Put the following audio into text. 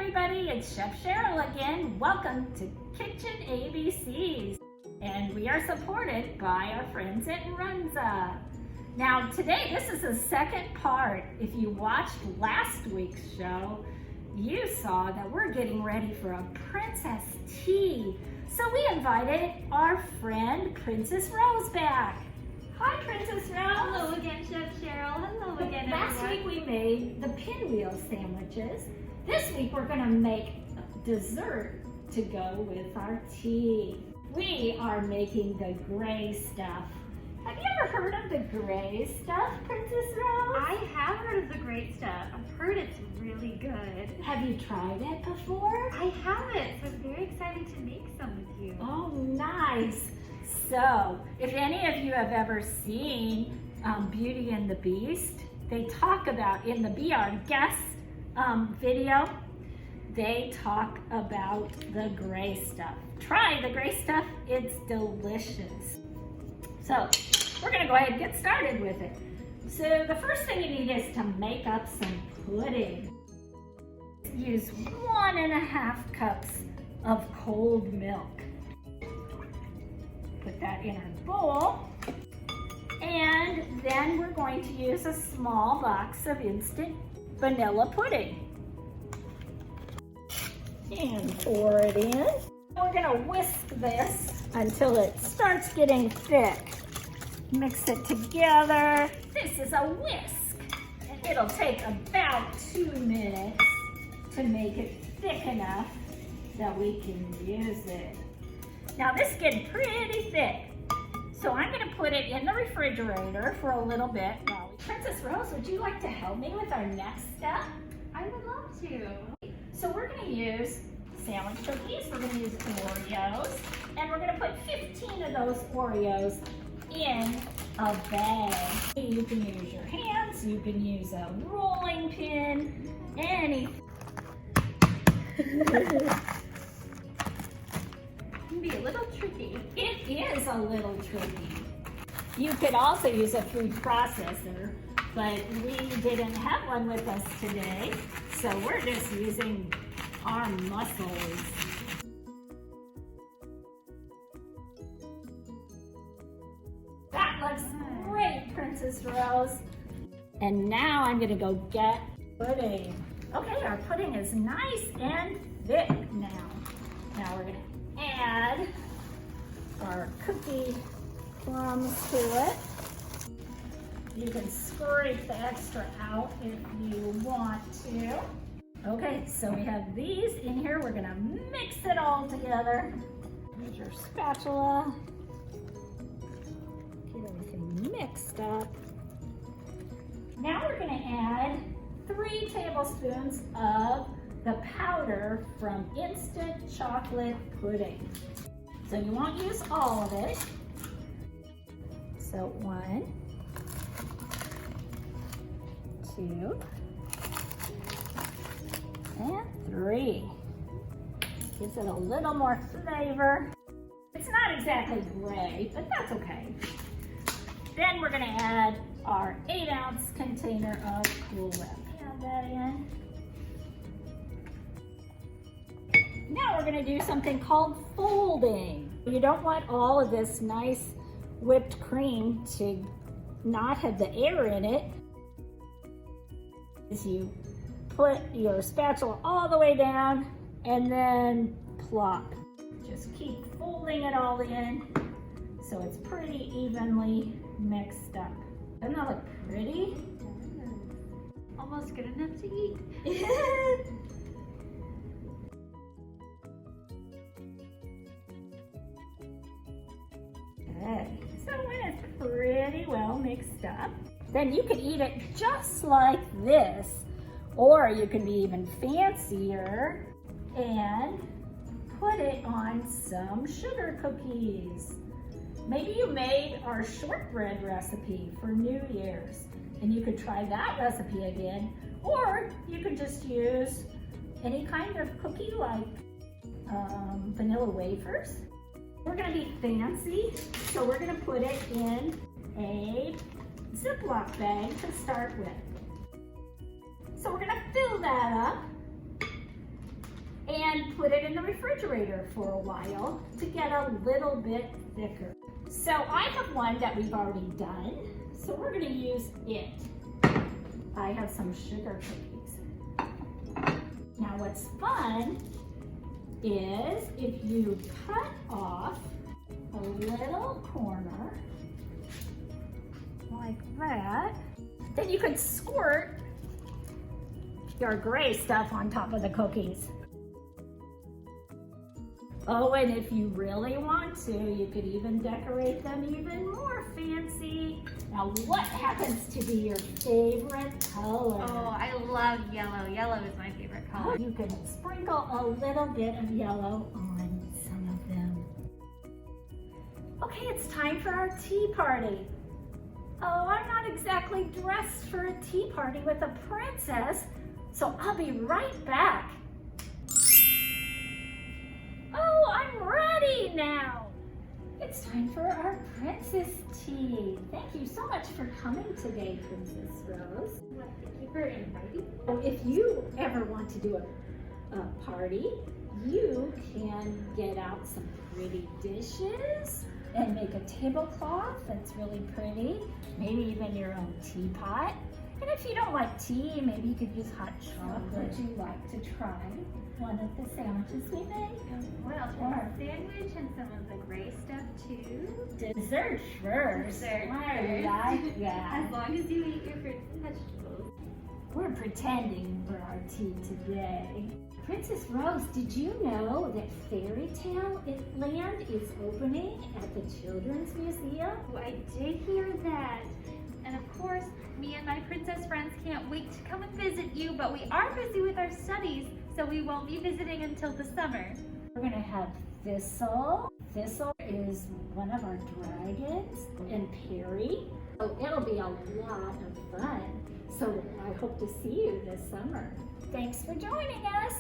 everybody, it's Chef Cheryl again. Welcome to Kitchen ABCs. And we are supported by our friends at Runza. Now today, this is the second part. If you watched last week's show, you saw that we're getting ready for a princess tea. So we invited our friend, Princess Rose, back. Hi, Princess Rose. Hello again, Chef Cheryl. Hello again, Last week we made the pinwheel sandwiches. This week we're gonna make dessert to go with our tea. We are making the gray stuff. Have you ever heard of the gray stuff, Princess Rose? I have heard of the great stuff. I've heard it's really good. Have you tried it before? I haven't, so I'm very excited to make some with you. Oh, nice. So, if any of you have ever seen Beauty and the Beast, they talk about, in the Be Our Guest video, they talk about the gray stuff. Try the gray stuff, it's delicious. So, we're gonna go ahead and get started with it. So, the first thing you need is to make up some pudding. Use 1.5 cups of cold milk. Put that in our bowl. And then we're going to use a small box of instant vanilla pudding. And pour it in. We're gonna whisk this until it starts getting thick. Mix it together. This is a whisk. And it'll take about 2 minutes to make it thick enough that we can use it. Now this is getting pretty thick. So I'm gonna put it in the refrigerator for a little bit. Princess Rose, would you like to help me with our next step? I would love to. So we're gonna use sandwich cookies, we're gonna use Oreos, and we're gonna put 15 of those Oreos in a bag. You can use your hands, you can use a rolling pin, anything. It can be a little tricky. It is a little tricky. You could also use a food processor, but we didn't have one with us today, so we're just using our muscles. That looks great, Princess Rose. And now I'm gonna go get pudding. Okay, our pudding is nice and thick now. Now we're gonna add our cookie crumbs to it. You can scrape the extra out if you want to. Okay, so we have these in here. We're gonna mix it all together. Here's your spatula. Get everything mixed up. Now we're gonna add 3 tablespoons of the powder from instant chocolate pudding. So you won't use all of it. So 1, 2, and 3. Gives it a little more flavor. It's not exactly gray, but that's okay. Then we're gonna add our 8-ounce container of Cool Whip. Add that in. Now we're gonna do something called folding. You don't want all of this nice whipped cream to not have the air in it. As you put your spatula all the way down and then plop. Just keep folding it all in so it's pretty evenly mixed up. Doesn't that look pretty? Almost good enough to eat. Okay, so when it's pretty well mixed up, then you can eat it just like this, or you can be even fancier and put it on some sugar cookies. Maybe you made our shortbread recipe for New Year's, and you could try that recipe again, or you could just use any kind of cookie like vanilla wafers. We're gonna be fancy, so we're gonna put it in a Ziploc bag to start with. So we're gonna fill that up and put it in the refrigerator for a while to get a little bit thicker. So I have one that we've already done, so we're going to use it. I have some sugar cookies. Now what's fun is if you cut off a little corner like that, then you could squirt your gray stuff on top of the cookies. Oh, and if you really want to, you could even decorate them even more fancy. Now, what happens to be your favorite color? Oh, I love yellow. Yellow is my favorite color. You can sprinkle a little bit of yellow on some of them. Okay, it's time for our tea party. Oh, I'm not exactly dressed for a tea party with a princess, so I'll be right back. Oh, I'm ready now. It's time for our princess tea. Thank you so much for coming today, Princess Rose. Thank you for inviting me. So if you ever want to do a party, you can get out some pretty dishes and make a tablecloth that's really pretty. Maybe even your own teapot. And if you don't like tea, maybe you could use hot chocolate. Would you like to try one of the sandwiches we made? What else? A sandwich and some of the gray stuff too. Dessert first. Dessert I first. like that. As long as you eat your fruits and vegetables. We're pretending for our tea today. Princess Rose, did you know that Fairy Tale Land is opening at the Children's Museum? Oh, I did hear that. And of course, me and my princess friends can't wait to come and visit you, but we are busy with our studies, so we won't be visiting until the summer. We're gonna have Thistle. Thistle is one of our dragons, and Perry. So it'll be a lot of fun. So I hope to see you this summer. Thanks for joining us.